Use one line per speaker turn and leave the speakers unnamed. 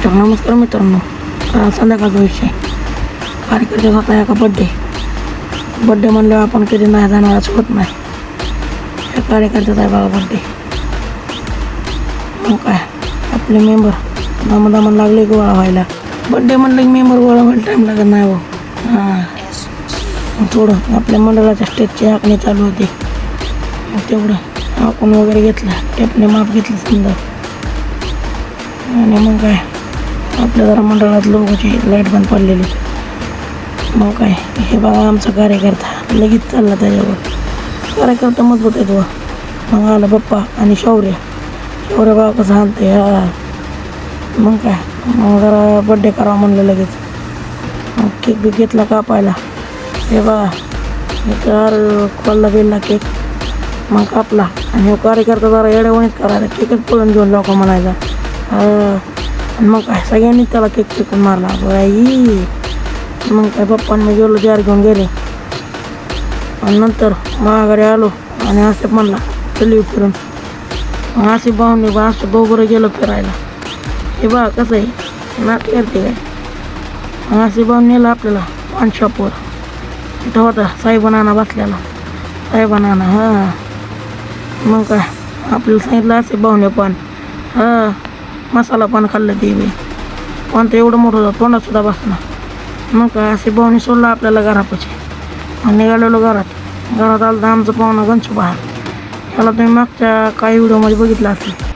तर नमस्कार मित्रांनो. संध्याकाळचा विषय कार्यकर्ते होता एका बड्डे म्हणल्यावर आपण कधी नाही जाणारच होत नाही. या कार्यकर्त्याचा आहे बघा बड्डे. मग काय आपले मेंबर दामन लागले गोळा व्हायला. बड्डे म्हणलं की मेंबर गोळा व्हायला टाईम लागत नाही हो. थोडं आपल्या मंडळाच्या स्टेजची आखणी चालू होती. तेवढं आपण वगैरे घेतलं, टेपने माप घेतलं समजा. आणि मग काय आपल्या जरा मंडळात लोकांची लाईट बंद पडलेली. मग काय हे बघा आमचा कार्यकर्ता लगेच चालला त्याच्यावर. कार्यकर्ता मजबूत आहे तो. मग आला पप्पा आणि शौर्य बघा कसं आणते. मग काय मग जरा बड्डे करावं म्हणलं लगेच. मग केक बी घेतला कापायला. हे बघा तर खोलला बिलला केक. मग कापला आणि हे कार्यकर्ता जरा येड्यावणीच करायला केकच पळून घेऊन लोक म्हणायला. आणि मग काय सगळ्यांनी त्याला केक चिकून मारला बाई. मग काय पप्पांनी मी गेलो जार घेऊन गेले. आणि नंतर माघारी आलो आणि आसिफ म्हणला चल फिरून. मग आसिफ भाऊनी आसिफ भाऊ बरं गेलो फिरायला. हे बघा कसं आहे नात करते काय. मग आसिफ भाऊ नेलं आपल्याला पान शॉपवर. तिथं होता साहेब नाना बसलेला. साहेब नाना मग काय आपल्याला सांगितलं आसिफ भाऊने पान. मसाला पान खाल्लं ते बी. पान तर एवढं मोठं होतं तोंडातसुद्धा बसणार. मग काय आसिफ भाऊने सोडलं आपल्याला घरापाशी. आणि निघालेलो घरात आलं तर आमचं पाहुणा गंच बाहेर. याला तुम्ही मागच्या काही व्हिडिओमध्ये बघितलं असेल.